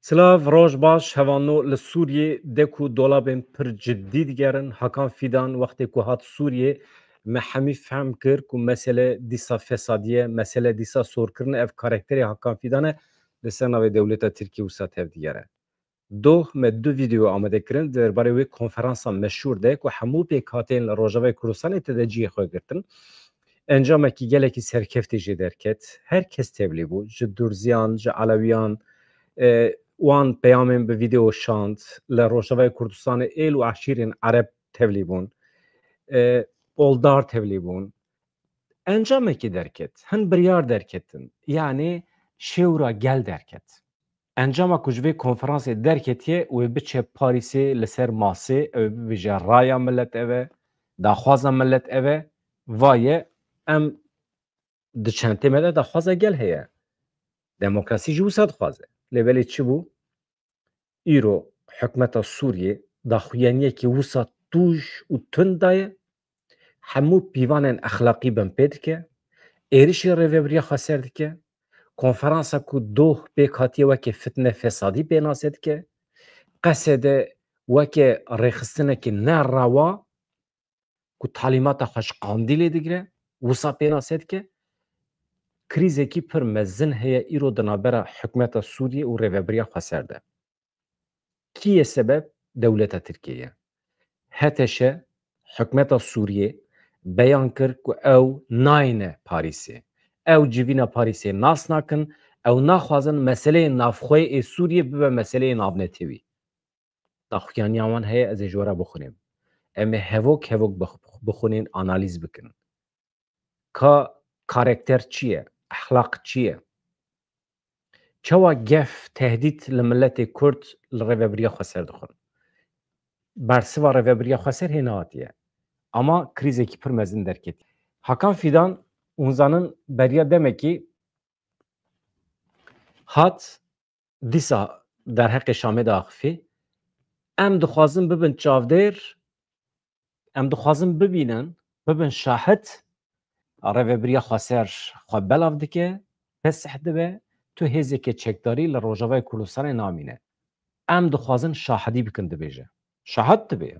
Slav Rojbaş hevano li Sûriyê de ku dolabên pir ciddî digerin Hakan Fidan wextê ku hat Sûriyê me hemî fehm kir ku mesele dîsa fesadî mesele dîsa sorkirinê ev karakterê Hakan Fidan e li ser navê dewleta Tirkiye wisa tev digere. Doh me du vîdeo amade kirin derbarê wê konferansa meşhûr de ku hemû pêkhateyên li Rojavayê Kurdistanê tê ciyê xwe girtin. Encamekî gelekî serkeftî jê derket. Herkes tevlî bû ji Durziyan, ji Elewiyan, wan peyamên bi vîdeo şand li Rojavayê Kurdistanê êl û eşîrên Ereb tevlî bûn. Oldar tevlî bûn. Encamekî derket. Hin biryar derketin. Yani şewra gel derket. Encama ku ji vê konferansê derketiye wê biçe Parîsê li ser masê ew bibêje raya millet ev e, daxwaza millet ev e, vaye em di çentê me de daxwaza gel heye. Demokrasî jî wisa dixwaze. Lêbelê çi bû? Îro hikûmeta Sûriyê daxuyaniyekî wisa tûj û tund daye, hemû pîvanên exlaqî bin pê dike, êrişê rêveberiya xwe ser dike, konferansa ku doh pêk hatiye wekî fitne fesadî pênasê dike, qesê de wekî rêxistinekî nerawa ku talîmata xwe ji qandîlê digire, wisa pênasê dike. Krîzekî pir mezin heye îro di navbera hikûmeta Sûriyê û rêveberiya xwe ser de. Kî ye sebeb? Dewleta Tirkiyeyê. Heteşe hikûmeta Sûriyê beyan kir ku ew nayîne Parîsê. Ew civîna Parîsê nas nakin, ew naxwazin meseleyên navxweyê ê Sûriyê bibe meseleyê navnetewî. Daxuyaniya wan heye ez ê ji we re bixwînim. Em ê hevok bixwînin, analîz bikin. Ka karakter çi ye? Exlaq çi ye? Çawa gef, tehdît li milletê Kurd li rêveberiya xwe ser dixwin. Bersiva rêveberiya xwe ser hê nehatiye. Ama krîzekî pir mezin derketiye. Hakan Fidan unzanin beriya demekî hat dîsa derheqê Şamê de axivî. Em dixwazin bibin çavdêr, em dixwazin bibînin, bibin şahid rêveberiya xwe ser xwe belav dike, pesih dibe, tu hêzekê çekdarî li Rojavayê Kurdistanê namîne. Em dixwazin şahidî bikin dibêje. Şahid dibe ya.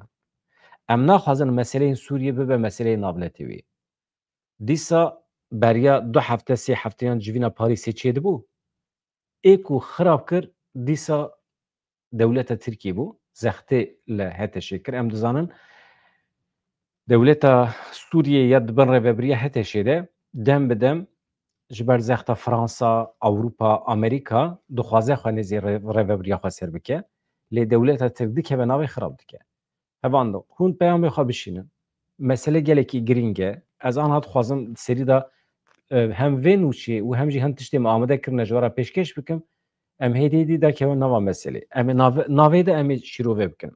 Em naxwazin meseleyên Sûriyê bibe meseleyê navnetewî. Dîsa beriya du hefte sê hefteyan civîna Parîsê çê dibû. Ê ku xirab kir dîsa dewleta Tirkiye bû, zextê li Heteşê kir. Em dizanin dewleta Sûriyê ya dibin rêveberiya Heteşê de dem bi dem ji ber zexta Fransa, Ewropa, Amerîka dixwaze xwe nêzî rêveberiya xwe ser bike. Lê dewleta Tirk dikeve navê xirab dike. Hevanda hûn peyamê xwe bişînin. Mesele gelekî giring e. Ez aniha dixwazim serî da hem vê nûçê û hem jî hin tiştê me amade kirine ji we re pêşkêş bikim. Em hêdî dakevin nava meselê. Em ê navê de em ê şîrovê bikin.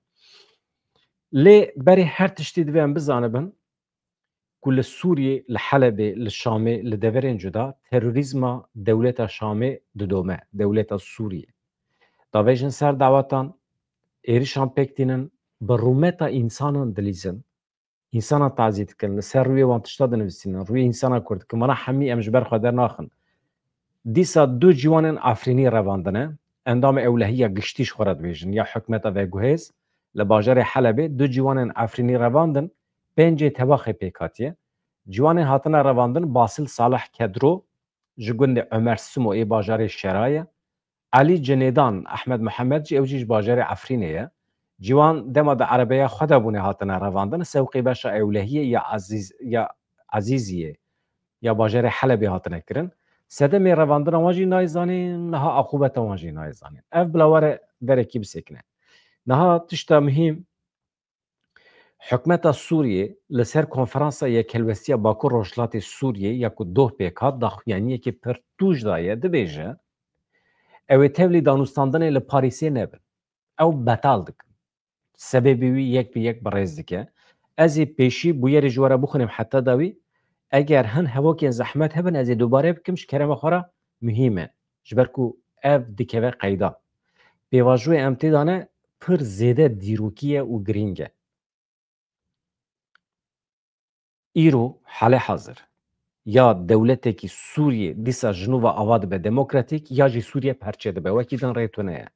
Lê berê her tiştî divê em bizanibin ku li Sûriyê, li Helebê, li Şamê, li deverên cuda terorîzma dewleta Şamê didome, dewleta Sûriyê. Davêjin ser dawetan, êrişan pêk tînin, bi rûmeta însanan dilîzin, însanan tazî dikin, li ser rûyê wan tişta dinivîsînin, rûyê însanan Kurd dikin, mana hemî em ji ber xwe dernaxin. Dîsa du ciwanên Efrînî revandine, endamê ewlehiya giştî ji xwe re dibêjin, ya hikûmeta Veguhêz li bajarê Helebê du ciwanên Efrînî revandin, pêncê tebaxê pêk hatiye. Ciwanên hatine revandin Basil Salih Kedro ji gundê Ömer Simo ê bajarê Şerayê, Elî Cinêdan Ehmed Mihemed jî ew jî ji bajarê Efrînê ye. Ciwan dema di erebeya xwe de bûne hatine revandin, sewqê beşa ewlehiyê ya Ezîziyê ya bajarê Helebê hatine kirin. Sedemê revandina wan jî nayê zanîn, niha aqubeta wan jî nayê zanîn. Ev bila were derekî bisekine. Niha tişta mühîm, hikûmeta Sûriyê li ser konferansa Yekhelwestiya Bakur Rojhilatê Sûriyê ya ku doh pêk hat daxuyaniyekî pir tûj daye dibêje ew ê tevlî danûstandinê li Parîsê nebin. Ew betal dikin. Sebebê wî yek bi yek bi rêz dike. Ez ê pêşî bu yerê ji we re bixwînim heta dawî eger hin hevokên zehmet hebin ez ê dobarê bikim ji kerema xwe re mühîm e. Ji ber ku ev dikeve qeyda. Pêvajiyê em tê dane pir zêde dîrokî ye û giring e. Îro hele hazir ya dewletekî Sûriyê dîsa ji nû ve ava dibe demokratîk ya jî Sûriye perçe dibe. Wekî din rê tune ye.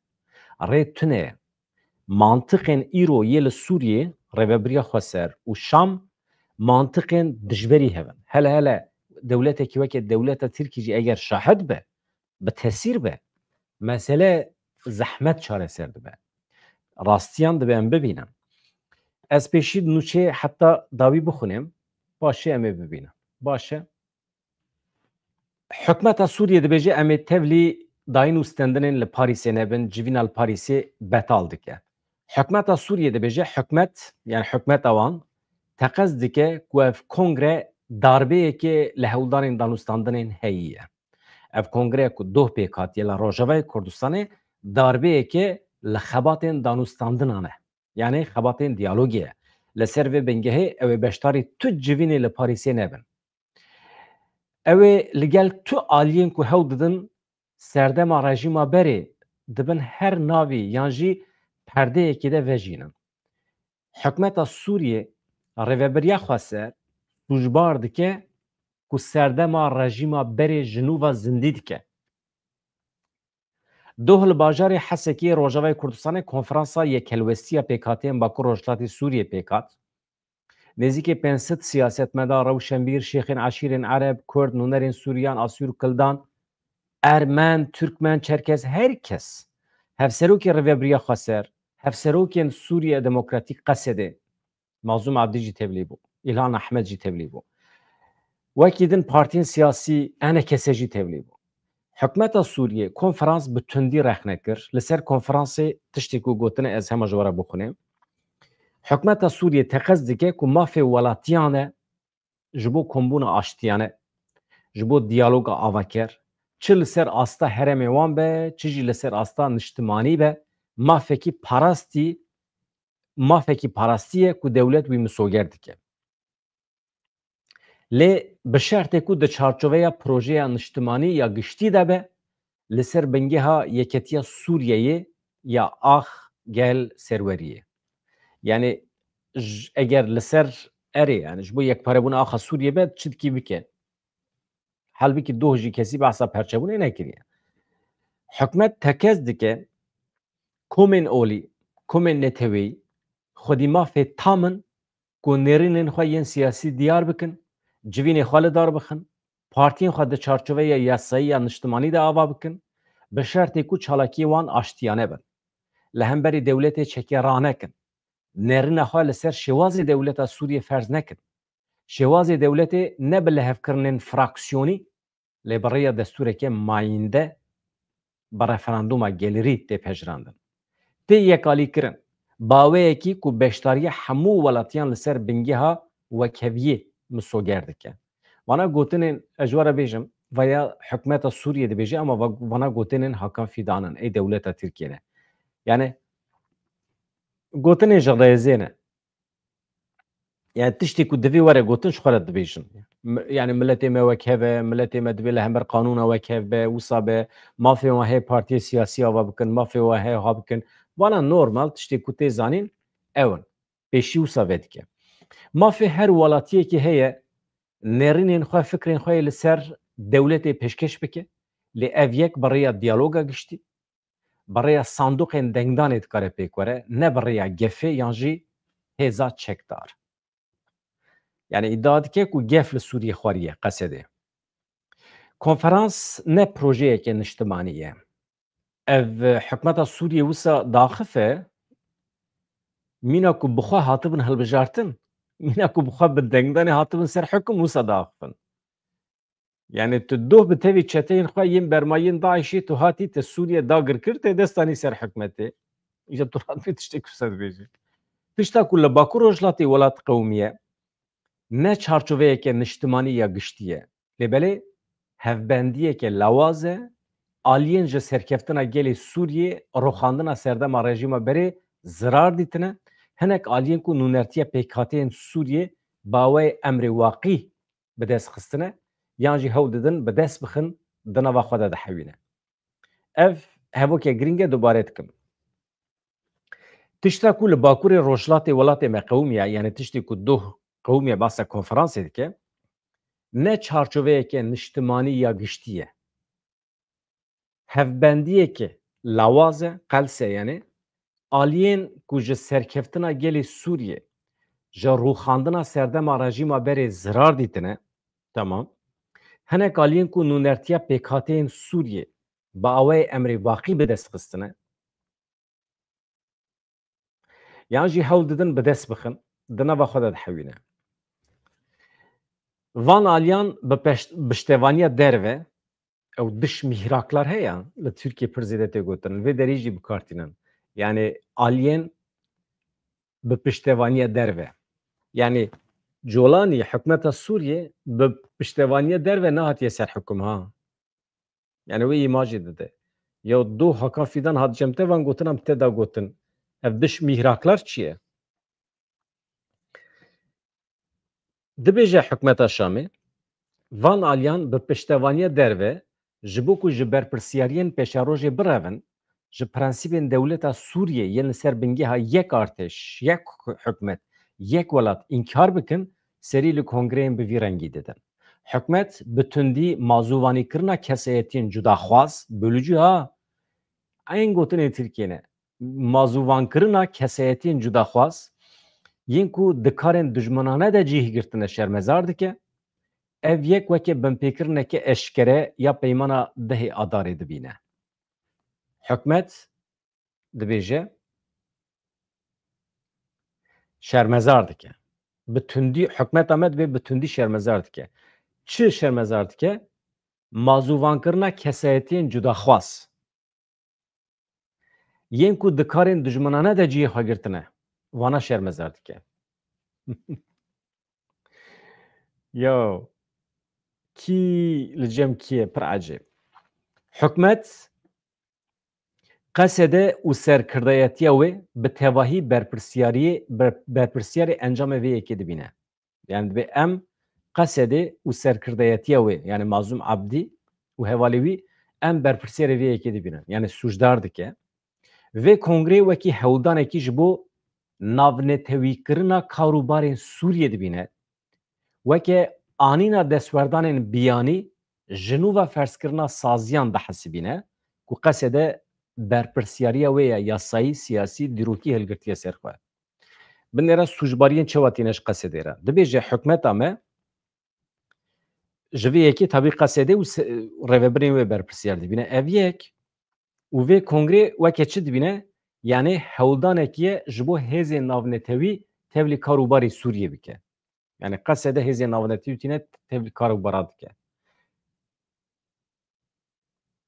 ری تونه منطقن ایرو یل سوریه ریوبریا خسر و شام منطقن دجبری هون هلا دولت کی وقت دولت ترکیه اگر شاهد به تاثیر به مسئله زحمت چاره سر به راستیان دبم ببینم از پیشید نوچه حتی داوی بخونم باشه امه ببینم باشه حکومت سوریه دبیجه امه تولی داین استندنن لپاریس نبن جوینال پاریس بطال دکه حکومت سوریه دبیجه حکومت یعنی حکومت اوان تقصد دکه که کنگره darbe که لهولدارین دانستاندنین هیه اف کنگره که دو پیکات یلا روجاوی کردستانه darbe که لخباتین دانستاندنانه یعنی خباتین دیالوگیه لسر و بنگهه او بشتاری تو جوینی لپاریسی نبن او لگل تو آلین که هاو ددن سردما رژیما بری دبن هر ناوی یانجی پرده یکی ده وجینن حکمت سوریه ریوبریا خواسته سوجبار دکه که سردما رژیما بری جنوبا زندی دکه دوهل باجار حسکی روجاوی کردستان کنفرانسا یک هلوستی پیکاتین باکو روشلاتی سوریه پیکات نزدیک 500 سیاستمدار روشنبیر شیخین عشیرین عرب کرد نونرین سوریان آسور کلدان ارمن ترکمن چرکز هر کس هفسروکی ریوبریا خسر هفسروکی سوریه دموکراتیک قصده مازوم عبدی جی تبلی بو ایلان احمد جی تبلی بو وکیدن پارتین سیاسی انا کسی جی تبلی بو حکومت سوریه کنفرانس به تندی رخنه کر لسر کنفرانس تشتی کو گوتنه از همه جواره بخونیم حکومت سوریه تقصد که که مافی ولاتیانه جبو کمبون آشتیانه جبو دیالوگ آوکر چه لسر آستا هرم وان به چه جی لسر آستا نشتمانی به مافی کی پاراستیه که دولت وی مسوگرد که لی به شرط که ده چارچوه پروژه نشتمانی یا گشتی ده به لسر بنگه ها یکتیا سوریه یا آخ گل سروریه یعنی اگر لسر اری یعنی جبو یک پاره بونه آخا سوریه بد چید کی بکه حال بکی دو جی کسی بحثا پرچبونه نکریه حکمت تکز دکه کومن اولی کومن نتوی خودی ما فی تامن کو نرینن خواهین سیاسی دیار بکن جوین خاله دار بخن پارتین خود ده چارچوه یا یاسایی یا نشتمانی ده آوا بکن به شرطی کو چالاکی وان آشتیانه بن لهمبری دولت چکی رانه کن نرین خواهی لسر شواز دولت سوریه فرض نکن شواز دولت نبل لحف کرنن فراکسیونی لبرای دستور که ماینده با رفراندوم گلری ده پجراندن ده یکالی کرن باوه کی کو بشتاری همو ولاتیان لسر بنگی ها وکویه مسوگرد که وانا گوتنین اجوار بیجم ویا حکمت سوریه ده بیجه اما وانا گوتنین حکام فیدانن ای دولت ترکیه نه یعنی گوتنین جغدای زینه يعني تشتي كو دفي ورا قوتن شخرة دبيشن يعني ملتي ما وكهبه ملتي ما دبي لهم بر قانون وكهبه وصابه ما في وهي بارتي سياسية وابكن ما في وهي هابكن وانا نورمال تشتي كو تيزانين اون بيشي وصابتك ما في هر ولاتيه كي هي نرينين خو فكرين خو لسر دولتي بيشكش بك لافيك بريا ديالوغا گشتي بريا صندوق دنگدان اتكار بيكوره نه بريا گفه يانجي هزا چکدار يعني ادعا که کو گفل سوریه خواریه قصده کنفرانس نه پروژه که نشتمانیه اف حکمت سوریه وسا داخفه مینا کو بخوا هاتبن هلبجارتن مینا کو بخوا بدنگدان هاتبن سر حکم وسا داخفن يعني تدوه بتوی چتین خوا یم برماین داعشی تو هاتی ت سوریه داگر کرده دستانی سر حکمته ایجا تورات می تشتی کسد بیجی تشتا کل باکو روجلاتی ولات قومیه نه چارچوبه که نشتمانی یا گشتیه لبله هفبندیه که لوازه آلین جه سرکفتنا گلی سوریه روخاندنا سردما رژیما بره زرار دیتنه هنک آلین کو نونرتیه پیکاتین سوریه باوی امر واقعی به دست خستنه یانجی هو ددن به دست بخن دنا و خدا ده حوینه اف هفو که گرینگه دوباره تکم تشتا کل باکور روشلات ولات مقومیه یعنی تشتی که دو قومیه باسه کنفرانسی که نه چارچوبه که نشتمانی یا گشتیه هفبندیه که lawaze qelse yani aliyên ku ji serkeftina gelê Sûriye ji rûxandina serdema rejîma berê zirar dîtine, tamam. Hinek aliyên ku nûnertiya pêkhateyên Sûriye bi awayê emrê vaqî bi dest xistine, yan jî hewl didin bi dest bixin, di nava xwe de dihewîne. Van aliyan bi piştevaniya derve ew diş mihraklar heye li Tirkiye pir zêde tê gotin. Vê derî jî bikartînin. Yani aliyên bi piştevaniya derve. Yani Colanî hikûmeta Sûriye bi piştevaniya derve nehatiye ser hikûm ha. Yani wê îmajê dide. Ya du Hakan Fîdan hat cemtevan gotin em tê da gotin. Ev diş mihraklar çi ye? Dibêje hikûmeta Şamê van aliyan bi piştevaniya derve ji bo ku ji berpirsiyariyên pêşarojê birevin, ji prensîpên dewleta Sûriye yên li ser bingeha yek artêş, yek hikûmet, yek welat înkar bikin, serî li kongreyên bi vî rengî didin. Hikûmet bi tundî mazûvanîkirina kesayetiyên cudaxwaz, bölücü ha, eyên gotinê Tirkiyeyê mazûvankirina kesayetiyên cudaxwaz yên ku dikarên dijmanane de cihgirtine şermezar dike, ev yek weke binpêkirineke eşkere ya peymana dehê adarê dibîne. Hikûmet dibêje şermezar dike. Bi tundî hikûmeta me dibê bi tundî şermezar dike. Çi şermezar dike? Mazûvankirina kesayetiyên cudaxwaz. Yên ku dikarên dijmanane de cihê xwe girtine, wana şermezar dike. Yo, kî li cem kî ye? Pir ecêb. Hikûmet qesede û serkirdeyetiya wê bi tevahî berpirsiyarê encamê vê yekê dibîne. Yani dibe em qesedê û serkirdeyetiya wê yani Mazlûm Abdî û hevalê wî em berpirsiyarê vê yekê dibînin. Yani sûcdar dike. Vê kongrê wekî hewldanekî ji bo navnetewîkirina karûbarên Sûriye dibîne. Weke anîna destwerdanên biyanî ji nû ve ferskirina saziyan dihesibîne ku qesede berpirsiyariya wê ya yasayî, siyasî, dîrokî hilgirtiye ser xwe. Binêre sûcbariyên çawa tîne ji qesedê re. Dibêje hikûmeta me ji vê yekê tabî qesedê û rêvebirên wê berpirsiyar dibîne. Ev yek û vê kongrê weke çi dibîne? Yani hewldanekî ye ji bo hêzên navnetewî tevlî karûbarê Sûriye bike. Yani qesede hêzên navnetewî tîne tevlî karûbara dike.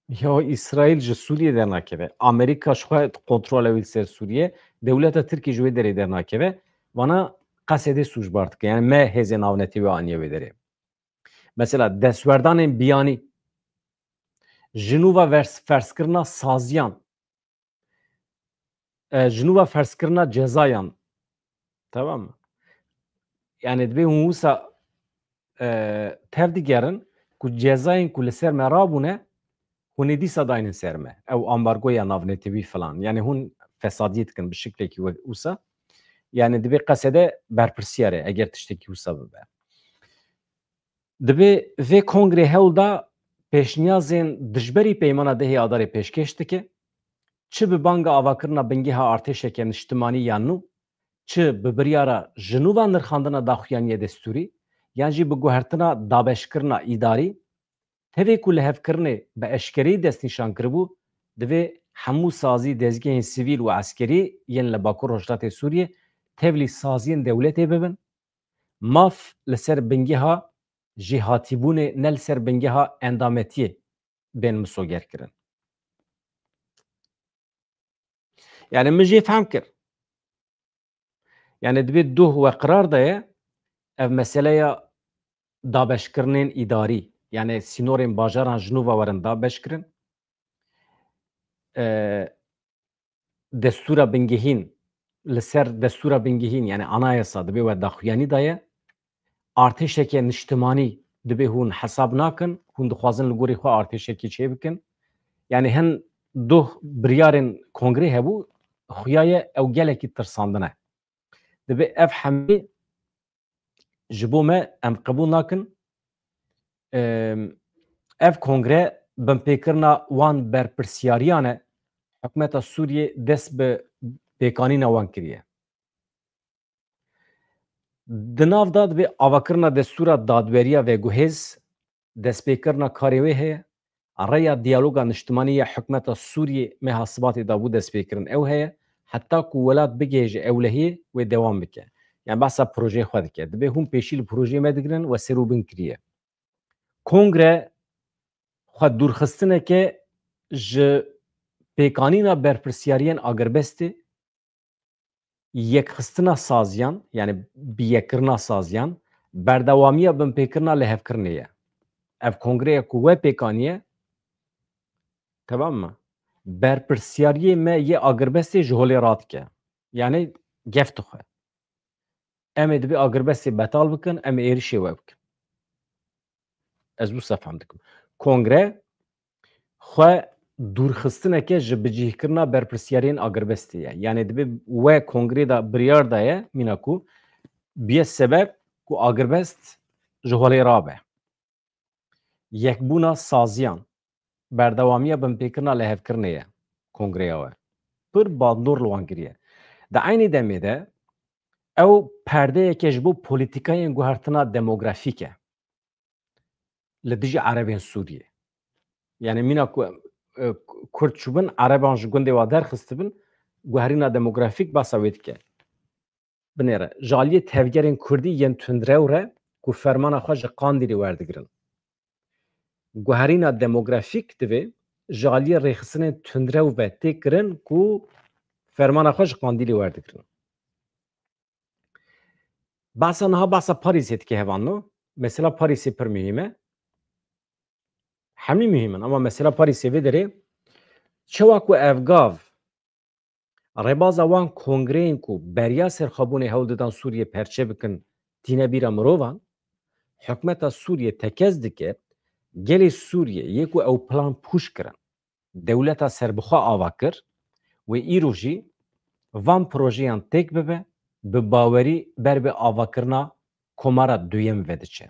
Ya İsrail ji Sûriye dernakeve. Amerîka ji xwe kontrola wî ser Sûriye, dewleta Tirkiye ji wê derê dernakeve. Wana qesedê sûcbar dike. Yani me hêzên navnetewî aniye wê derê. Mesela destwerdanên biyanî ji nû ve ferskirina saziyan, ji nû ve ferskirina cezayan, tamam mı? Yani dibe hûn wisa tev digerin ku cezayên ku li ser me rabûne hûn ê dîsa dayînin ser me. Ew ambargoya navnetewî filan. Yani hûn fesadiyê dikin bi şiklekî wisa. Yani dibe qesede berpirsiyare eger tiştekî wisa bibe. Dibe vê kongrê hewl da pêşniyazên dijberî peymana dehê adarê pêşkêş dike. Çi bi banga avakirina bingêha artêşeke niştimanî yan nû, çi bi biryara ji nû ve nirxandina daxuyaniyê destûrî, yan jî bi guhertina dabeşkirina îdarî, tevê ku li hevkirinê bi eşkereyî destnîşan kiribû, divê hemû sazî dezgehên sivîl û eskerî yên li Bakur Rojhilatê Sûriye tevlî saziyên dewletê bibin, maf li ser bingêha jîhatîbûnê ne li ser bingêha endametiyê bên misoger kirin. Yani min jê fehm kir. Yani divê duh ve qirar da ye ev meseleya dabeşkirinên îdarî yani sînorên bajaran ji nû ve werin dabeş kirin. Destûra bingehîn li ser destûra bingehîn yani anayasa dibe we daxuyanî daye. Artêşeke niştimanî dibe hûn hesab nakin, hûn dixwazin li gorî xwe artêşekê çê bikin. Yani hin duh biryarên kongrê hebû, xuya ye ew gelekî tirsandine. Dibe ev hemî ji bo me em qebûl nakin. Ev kongre binpêkirina wan berpirsyariyan e حکومت سوریه دست به پیکانی نوان کریه دناف داد به آواکرنا دستور دادوریه و گوهز دست پیکرنا کاریوه هه ریا دیالوگا نشتمانی حکومت سوریه مه حسابات دابو دست پیکرن او هه حتی که ولات بگیج اولهی و دوام بکه yani بحثا پروژه خود که دبه هم پیشیل پروژه مدگرن و سروبن کریه کنگره خود دورخستنه که ج پیکانینا برپرسیاریان اگربسته یک خستنا سازیان yani بیکرنا سازیان بردوامیه بن پیکرنا لحفکرنیه اف کنگره کوه پیکانیه tamam mı? Berpirsiyariye me ye agirbestê ji holê radike. Yani gef dixwe. Em ê dibê agirbestê betal bikin, em ê êrişê we bikin. Ez wisa sefhem dikim. Kongre xwe dûrxistineke ji bicihkirina berpirsiyariyên agirbestê ye. Yani dibê we kongrê da biryar daye mîna ku biye sebeb ku agirbest ji holê rabe. Yekbûna saziyan berdewamiya binpêkirina lehevkirinê ye kongreya we. Pir bandor li wan kiriye. Di aynî demê de ew perdeyeke ji bo polîtîkayên guhertina demografîk e li dijî Erebên Sûriyê. Yani mîna ku Kurd çûbin Ereban ji gundê wa derxistibin guherîna demografîk basa wê dike. Binêre jaliyê tevgerên Kurdî yên tundrew re ku fermana xwe ji Qandîlê werdigirin. Guherîna demografîk divê jaliyê rêxistinên tundrew ve tê kirin ku fermana xwe ji Qandîlê werdigirin. Bahsa niha bahsa Parîsê dike hevanno. Mesela Parîsê pir mühim e. Hemî mühim in ama mesela Parîsê vê derê çawa ku ev gav rêbaza wan kongreyên ku beriya serxwebûnê hewl didan Sûriyê perçe bikin tîne bîra mirovan hikûmeta Sûriyê tekez dike gelê Sûriyê yê ku ew plan pûç kirin dewleta serbixwe ava kir wê îro jî van projeyan têk bibe bi bawerî ber bi avakirina komara duyêm vediçe.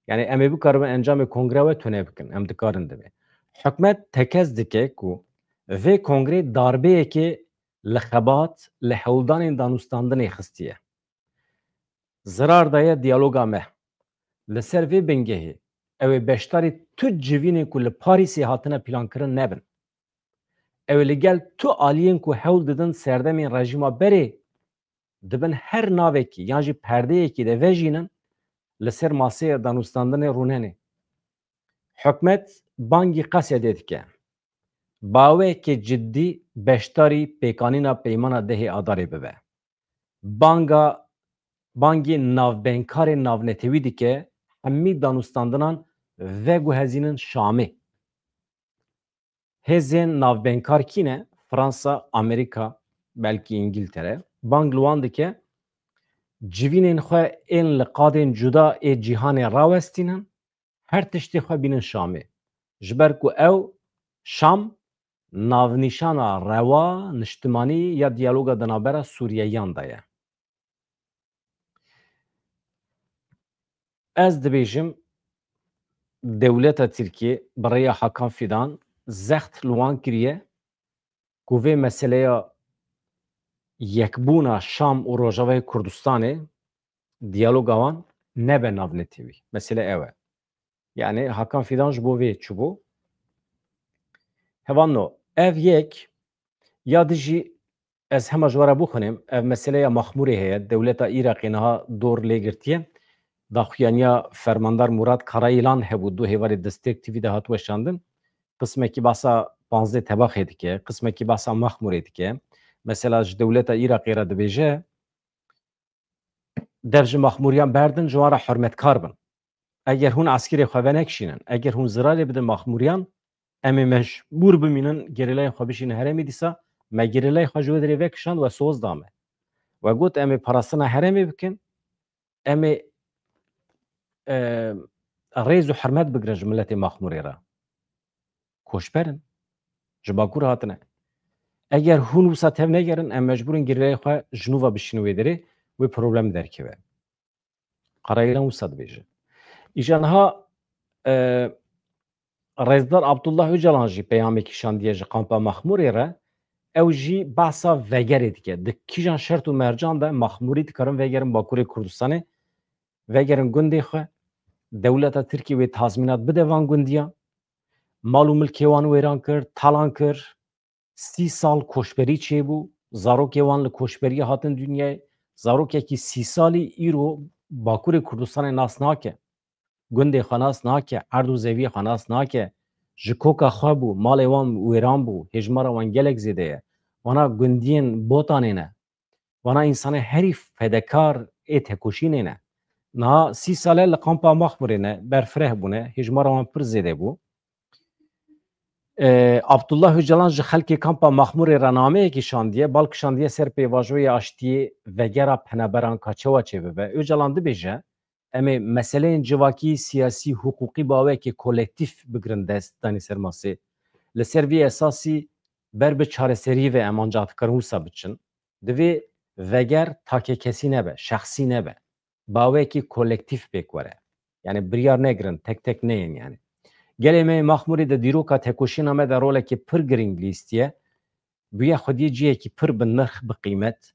Yani em ê bikaribin encamê kongre we tune bikin em dikarin divê. Hikûmet tekez dike ku vê kongrê darbeyekê li xebat li hewldanên danûstandinê xistiye. Zirar daye diyaloga me. Li ser vê bingehê ew ê beşdarî tu civînên ku li Parîsê hatine plankirin nebin. Ew ê li gel tu aliyên ku hewl didin serdemên rejîma berê dibin her navekî yan jî perdeyekî de vejînin li ser masaya danûstandinê rûnenê. Hikûmet bangî qesedê dike. Bawekê ciddî beşdarî pêkanîna peymana dehê adarê bibe. Bangê navbenkarên navnetewî dike hemî danûstandinan veguhezînin Şamê. Hêzên navbenkar kî ne? Fransa, Amerîka, belkî İngiltere. Bang li wan dike civînên xwe ên li qadên cuda ê cîhanê rawestînin her tiştê xwe bînin Şamê. Ji ber ku ew Şam navnîşana rewa, niştimanî ya diyaloga di navbera Sûriyeyan da ye. Ez dibêjim dewleta Tirkiye bi rêya Hakan Fidan zext li wan kiriye ku vê meseleya yekbûna Şam û Rojavayê Kurdistanê diyaloga wan nebe navnetewî. Mesele ew e. Yani Hakan Fidan ji bo vê çûbû. Hevanno ev yek ya dijî ez hema ji were bixwînim ev meseleya Maxmûrê heye dewleta Îraqê niha dor lêgirtiye daxuyaniya fermandar Murad Karayîlan hebû du hêvarê Destêk TV'de hat weşandin qismekî basa 15 tebaxê dike qismekî basa Maxmûrê dike mesela ji dewleta Îraqê re dibêje dev ji Maxmûriyan berdin ji wan re hurmetkar bin eger hûn eskirê xwe venekişînin eger hûn zirarê bidin Maxmûriyan em ê mecbûr bimînin gerîlayên xwe bişînin herêmê dîsa me gerîlayê xwe ji wê derê vekişand we soz da me we got em ê parastina herêmê bikin em ê rêz û hirmet bigire ji miletê Maxmûrê re koçberin ji Bakur hatine eger hûn wisa tev negerin em mecbûrin gerîlayê xwe ji nû ve bişînin wê derê wê problem derkeve Karayîlan wisa dibêje îja niha Rêzdar Abdullah Öcalan jî peyamekî şandiye ji kampa Maxmûrê re ew jî behsa vegerê dike. Di kîjan şert û mercan de Maxmûrî dikarin vegerin Bakurê Kurdistanê, vegerin gundê xwe, dewleta Tirkiye wê tazmînat bide van gundiyan, mal û milkê wan wêran kir, talan kir, 30 sal koçberî çêbû, zarokê wan li koçberiyê hatin dünyayê, zarokekî 30 salî îro Bakurê Kurdistanê nas nake, gundê xwe nas nake, erd û zeviyê xwe nas nake, ji koka xwe bû, malê wan wêran bû, hêjmara wan gelek zêde ye. Wana gundiyên botanê ne, wana însanê herî fedekar ê tekoşînê ne. Niha 30 sale li kampa Maxmûrê ne berfireh bûne, hêjmara wan pir zêde bû. Abdullah Öcalan ji xelkê kampa Maxmûrê re nameyekî şandiye, balkî şandiye ser pêvajoyê aştiyê vegera peneberan ka çawa çêbibe. Öcalan dibêje em ê meseleyên civakî, siyasî, hukukî bawekî kolektif bigirin dest danî ser masê. Li ser vê esasî ber bi çareseriyê ve em anca dikarin wisa biçin. Divê veger takekesî nebe, şexsî nebe. Bawekî kolektif pêk were. Yani biryar negirin, tek tek neyên yani. Gelê me Maxmûrê de dîroka tekoşîna me de rolekî pir giring lîstiye. Bûye xwediyê ciyekî pir bi nirx bi qîmet.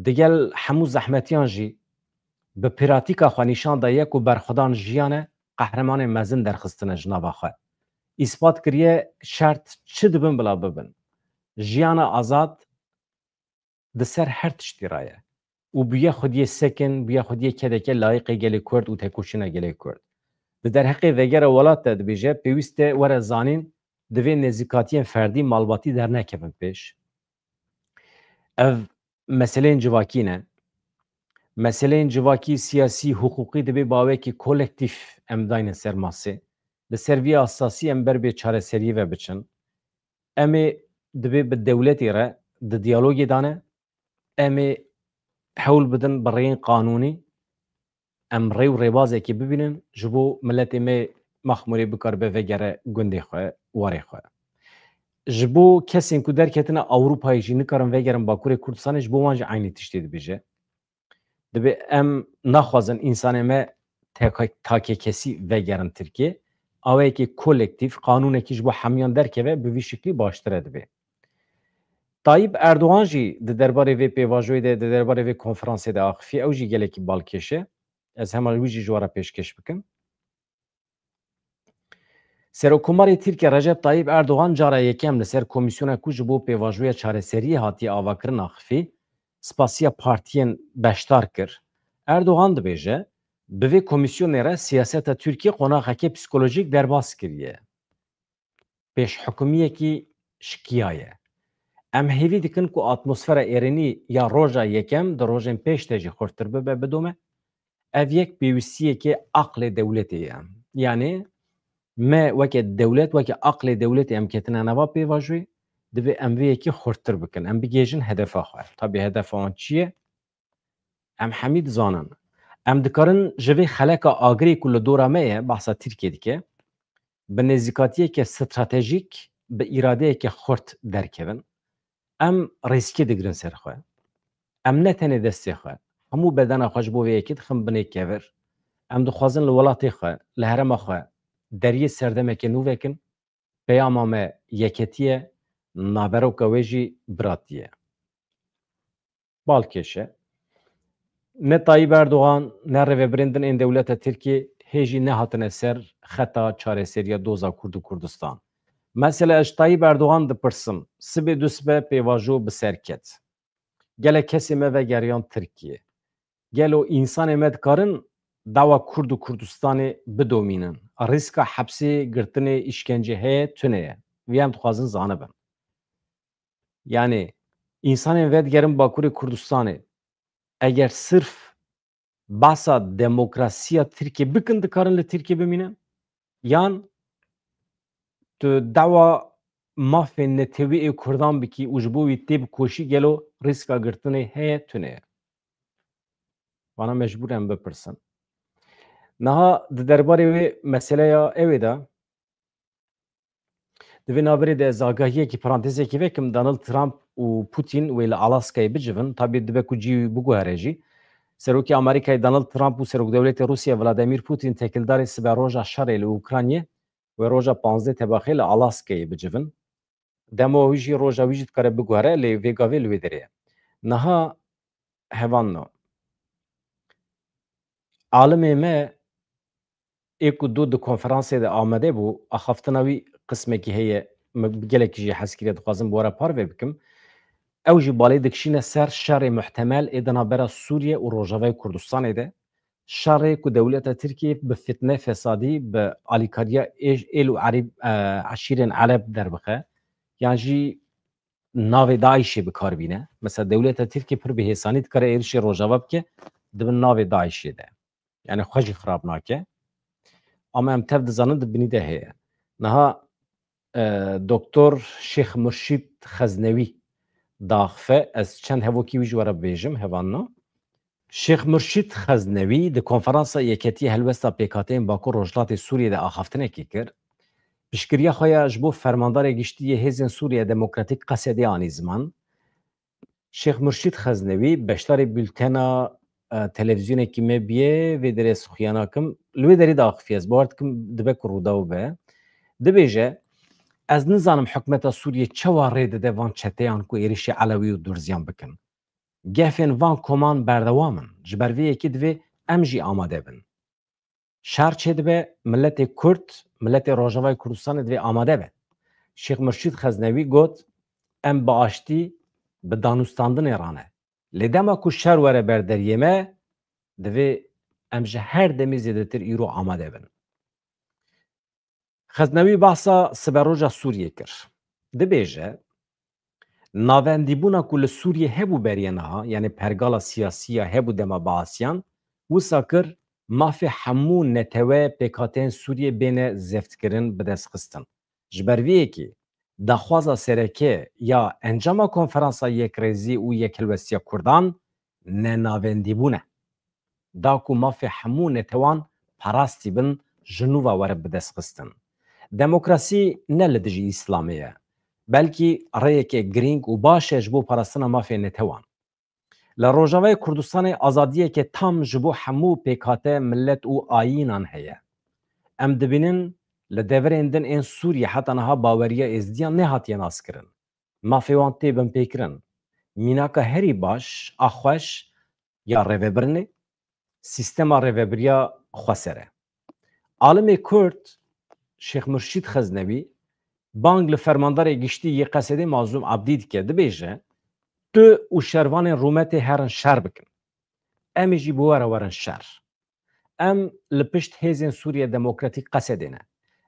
Digel hemû zehmetiyan jî bi pîratîka xwe nîşan daye ku berxwedan jiyane qehremanên mezin derxistine ji nava xwe. İspat kiriye şert çi dibin bila bibin. Jiyana azad di ser her tiştî ra ye. û bûye xwediyê sekin, bûye xwediyê kedeke layıqê gelê Kurd û tekoşîna gelê Kurd. Di derheqê vegera welat de dibêje pêwîst e were zanîn divê nêzîkatiyên ferdî malbatî dernekevin pêş. Ev meseleyên civakî ne. Meseleyên civakî, siyasî, hukukî dibe bawekî kolektif em dayne ser masê. Li ser vî asasî em ber bê çareseriyê ve biçin. Em ê dibe bi dewletê re di diyalogê dane. Em ê hewl bidin bi rêyên qanûnî. Em rê û rêbazekî bibînin ji bo milletê me Maxmûrê bikaribe vegere gundê xwe, warê xwe. Ji bo kesên ku derketine Ewropayê jî nikarin vegerin Bakurê Kurdistanê ji bo wan jî aynî tiştê dibêje. Dibe em naxwazin însanê me takekesî vegerin Tirkiye. Awayekî kolektif, qanûnekî ji bo hemiyan derkeve bi vî şiklî baştir e dibe. Tayyip Erdoğan jî di derbarê vê pêvajoyê de, di derbarê vê konferansê de axifiye, ew jî gelekî balkêş e. Ez hema wî jî ji we re pêşkêş bikim. Serokkomarê Tirkiye Recep Tayyip Erdoğan cara yekem li ser komîsyona ku ji bo pêvajoya çareseriyê hatiye avakirin axivî, spasiya partiyên beşdar kir. Erdoğan dibêje, bi vê komîsyonê re siyaseta Tirkiye qonaxeke psikolojîk derbas kiriye. Pêşhikûmiyekî şikiya ye. Em hêvî dikin ku atmosfera êrînî ya roja yekem di rojên pêş de jî xurttir bibe bidome. Ev yek pêwîstiyekê aqlê dewletê ye. Yani me weke dewlet, weke aqlê dewletê em ketine nava pêvajoyê, divê em vê yekî xurttir bikin. Em bigêjin hedefa xwe. Tabii hedefa wan çi ye? Em hemî dizanin. Em dikarin ji vê xeleka agirê ku li dora me ye, behsa Tirkiye dike, bi nêzîkatiyeke stratejîk, bi îradeyeke xurt derkevin. Em rêskê digirin ser xwe. Em ne tenê destê xwe, hemû bedena xwe ji bo vê yekê dixin binê kevir. Em dixwazin li welatê xwe, li herêma xwe deriyê serdemeke nû vekin, peyama me yeketiye, naberoka wê jî biratiye. Balkêş e. Ne Tayyip Erdoğan, ne rêvebirindin ên dewleta Tirkiye hêjî nehatine ser xeta çareseriya doza Kurd û Kurdistan. Mesela ji Tayyip Erdoğan dipirsim, sibê du sibe pêvajo bi ser ket. Gelek kesê me vegeriyan Tirkiye. Gelo însanê me dikarin dawa Kurd û Kurdistanê bidomînin. Rîska hepsê, girtinê, îşkence heye, tune ye. Vî em dixwazin zanibin. Yani însanên vedigerin Bakurê Kurdistanê eger sırf bahsa demokrasiya Tirkiye bikin dikarin li Tirkiye bimînin yan tu dawa mafên netewî ê Kurdan bikî û ji bo wî tê bikoşî gelo rîska girtinê heye tune ye. Wana mecbûr em bipirsin. Niha di derbarê wê meseleya ew ê de di vê naberê de ez agahiyekî parantezekî vekim Donald Trump û Putin wê li Alaskayê bicivin. Tabii dibe ku cî biguhere jî. Serokê Amerîkayê Donald Trump û Serokdewletê Rûsya Vladimir Putin tekildarê sibe roja şerê li Ukraynayê و روژا 15 تباخی ل آلاسکای بجوون دمو ویجی روژا ویجی کاره بگوهره لی ویگاوی لوی دریه نها هوانو عالمی ما ایک و دو کنفرانسی ده آمده بو اخافتناوی قسمه که هیه گلکی جی حسکیره دخوازم بورا پار بکم او جی بالی دکشینه سر شر محتمل ایدنا برا سوریه و روژاوی کردستان ده شر که دولت ترکیه به فتنه فسادی به آلیکاریا ایل و عرب عشیرین علب در بخه یعنی جی ناو داعشی بکار بینه مثلا دولت ترکیه پر به حسانیت کاره ایرشی روژاوا بکه دبن ناو داعشی ده یعنی خوشی خراب ناکه اما ام تبد زنند بنی ده هیه نها دکتر شیخ مرشید خزنوی داخفه از چند هفوکی ویج ورا بیجم هوانو شیخ مرشید خزنوی ده کنفرانس یکتی هلوستا پیکاتین باکو روجلات سوریه ده آخافتنه کی کرد پیشگیری خویا جبو فرماندار گشتی هزین سوریه دموکراتیک قصدی آنی زمان شیخ مرشید خزنوی بشتار بولتنا تلویزیون کی می بیه و درس خویانا کم لوی دری داخفی از بارد کم دبک روداو به دبیجه از نظام حکومت سوریه چواره ده وان چتیان کو ایریش علوی و درزیان بکن گفن وان کمان بردوامن جبروی کی دوی امجی آماده بن شهر چه دوی ملت کرد ملت روجاوای کردستان دوی آماده به شیخ مرشید خزنوی گوت ام باشتی به دانستاندن ایرانه لدما کو شهر وره بردریمه دوی امجه هر دمی زیدتر ایرو آماده بن خزنوی بحثا سبروجا سوریه کر دبیجه ناوندیبونا کل سوریه هبو بریانها یعنی پرگالا سیاسیه هبو دما باسیان وسا کر مافی همو نتوه پیکاتین سوریه بین زفت کرن بدست خستن جبرویه کی دخوازا سرکه یا انجام کنفرانسا یک ریزی و یک الوسیا کردان نه ناوندیبونه داکو مافی همو نتوان پراستی بن جنوبا وره بدست خستن دموکراسی نه لدجی اسلامیه بلکی رایک گرینگ و باشه جبو پرستنا مافی نتوان لروجاوی کردستان آزادیه که تام جبو همو پیکاته ملت و آینان هیه ام دبینن لدورندن این سوریه حتی نها باوریه ازدیان نه هاتیه ناس کرن مافی وان تیبن پیکرن میناکا هری باش آخوش یا رویبرنه سیستما رویبریا خواسره عالم کرد شیخ مرشید خزنوی بانگ لفرماندار گشتی یک قصده معظوم عبدید که دبیجه تو و شروان رومت هرن شر بکن امی جی بواره ورن شر ام لپشت هزین سوریه دموکراتیک قصده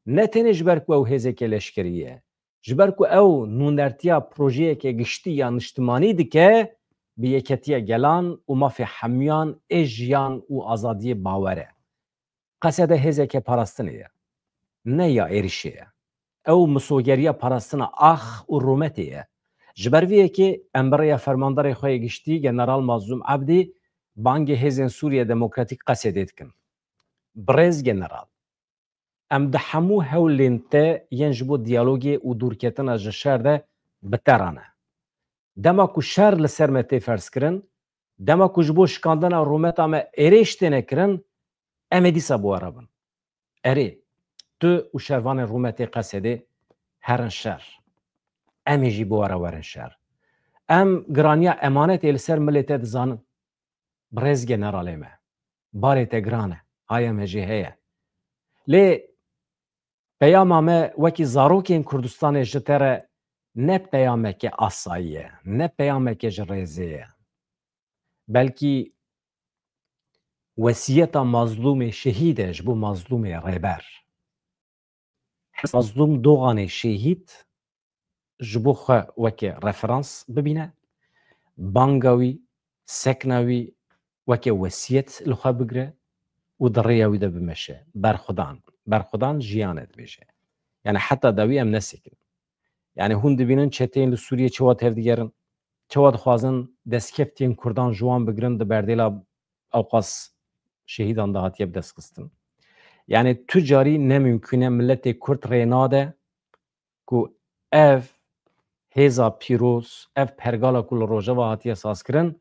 نه تنش برکو او هزه که لشکریه جبرکو او نوندرتیا پروژه که گشتی یا نشتمانی دی که به یکتیا گلان و مافی حمیان اجیان و آزادی باوره قصده هزه که پرستنیه نه یا ایرشیه او مسوگریه پرستنا آخ و رومتیه جبرویه که امبریا فرماندار خواه گشتی جنرال مازوم عبدی بانگ هزین سوریه دموکراتیک قصده کن برز جنرال ام ده همو هولینته ینجبو دیالوگی و دورکتن از شهر ده بترانه دما کو شهر لسرمته فرس کرن دما کو جبو شکاندن رومت اما ایریشته نکرن ام دیسا بو عربن اری تو و شروان رومت قصده هرن شهر امی جی بو ورن شهر ام گرانیا امانت السر ملت دزان برز جنراله ما بارت گرانه هایم هجی هیه لی پیام ما وکی زاروکین کردستان جتره نه پیامه که آساییه نه پیامه که جریزیه بلکی وصیت مظلوم شهیدش بو مظلوم ریبر مظلوم دوغان شهید جبو خو وکی رفرانس ببینه بانگاوی سکناوی وکی وصیت لخوا بگره و دریاوی ده بمشه برخودان جیانت بشه یعنی حتی داوی ام نسیکن یعنی هون دبینن چتین لسوریه چوات هفدیگرن چوات خوازن دستکفتین کردان جوان بگرن ده بردیلا اوقاس شهیدان ده هاتیه بدست خستن یعنی تجاری نممکنه ملت کرد ریناده که اف هزا پیروز اف پرگالا کل روژه و هاتیه ساز کرن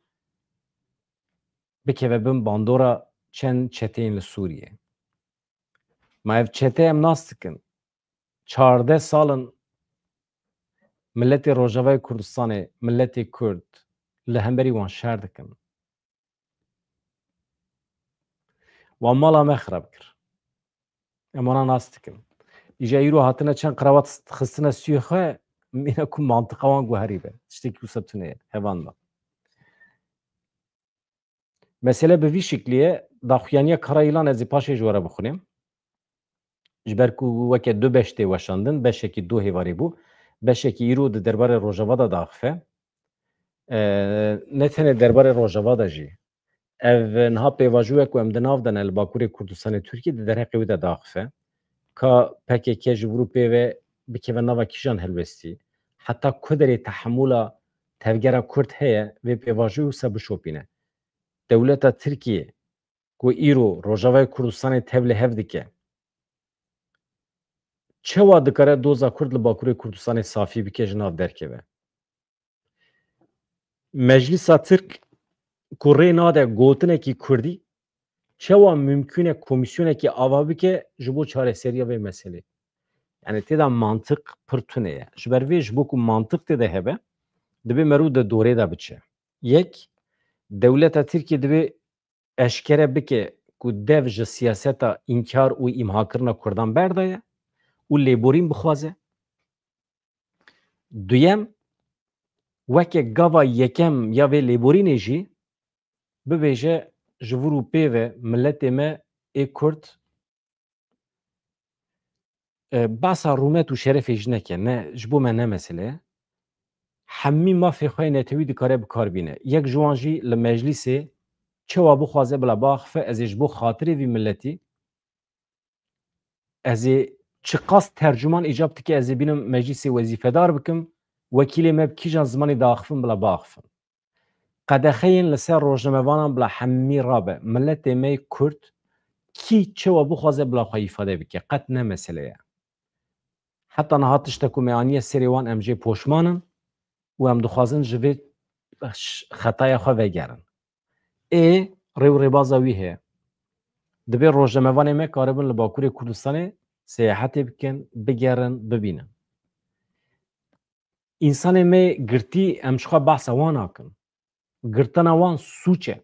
بکه ببین باندورا چند چتین لسوریه ما اف چته ام ناستکن 14 salın milleti Rojavayê Kurdistanê, milletê Kurd li hemberî wan şer dikin. Wan mala me xirab kir. Em wana nas dikin. Îja îro hatine çend qiravat xistine stûyê xwe, mîne ku mantiqa wan guherî be. Tiştekî wisa tune ye, hevan da. Mesele bi vî şeklî ye, daxuyaniya Kara Yîlan ez ê paşê ji we re bixwînim. Ji ber ku weke du beş tê weşandin, beşekî du hêvarî bû, beşekî îro di derbarê Rojava da daxife. Ne tenê derbarê Rojava de jî, ev niha pêvajûyek ku em di nav de ne li Bakurê Kurdistanê Tirkiye di derheqê wî de daxife. Ka PKK ji Ewropê ve bikeve nava kîjan helbestî. Heta ku derê tehemûla tevgera Kurd heye, vê pêvajî wisa bişopîne. Dewleta Tirkiye ku îro Rojavayê Kurdistanê tev li hev dike, çawa dikare doza Kurd li Bakurê Kurdistanê safî bike ji nav derkeve. Meclîsa Tirk ku rê nade gotinekî Kurdî, çawa mümkün e komîsyonekî ava bike ji bo çareseriya vê meselê. Yani têda mantık pir tune ye. Ji ber vê ji bo ku mantık têde hebe, dibe merû di dorê de biçe. Yek, dewleta Tirkiye dibe eşkere bike ku dev ji siyaseta înkar û îmhakirina Kurdan berdaye û lêborîn bixwaze. Duyem, weke gava yekem ya vê lêborînê jî bibêje ji vir û pê ve milletê me ê Kurd basa rûmet û şerefê jî neke, ne ji bo me ne mesele ye. Hemî mafê xwe yê netewî dikare bikarbîne. Yek ji wan jî li meclîsê çawa bixwaze bila biaxife, ez ê ji bo xatirê vî milletî, ez ê çi qas tercüman îcab dike ez ê bînim meclîsê wezîfedar bikim, wekîlê me bi kîjan zimanî diaxivin bila biaxivin. Qedexeyên li ser rojnamevanan bila hemî rabe. Milletê me yê Kurd kî çawa bixwaze bila xwe îfade bike. Qet ne mesele ye. Heta niha tiştek ku me aniye serê wan em jê poşmanin û em dixwazin ji vê xetaya xwe vegerin. Ê rêw rêbaza wî heye. Dibe rojnamevanê me karibin li Bakurê Kurdistanê seyahetê bikin, bigerin, bibînin. İnsanê me girtî em ji xwe behsa wan nakin. Girtina wan sûç e.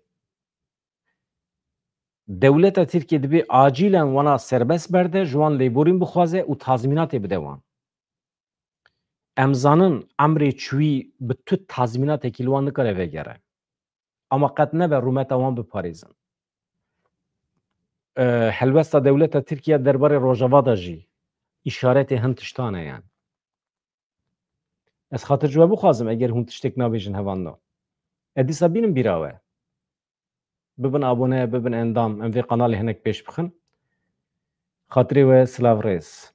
Dewleta Tirkiye dibe acîlen wana serbest berde, ji wan lêborîn bixwaze û tazmînatê bide wan. Em zanin emrê çûyî bi tu tazmînatekî li wan nikare vegere. Ama qet nebe rûmeta wan biparêzin. Helbesta dewleta Tirkiye derbarê Rojava da jî îşaretê hin tiştan e yani. Ez xatir ji we bixwazim eger hûn tiştek nabêjin hevan da. Dîsa bînin bîra we. Bibin abone, bibin endam, em vê kanalê hinek pêş bixin. Xatirê we silav rêz.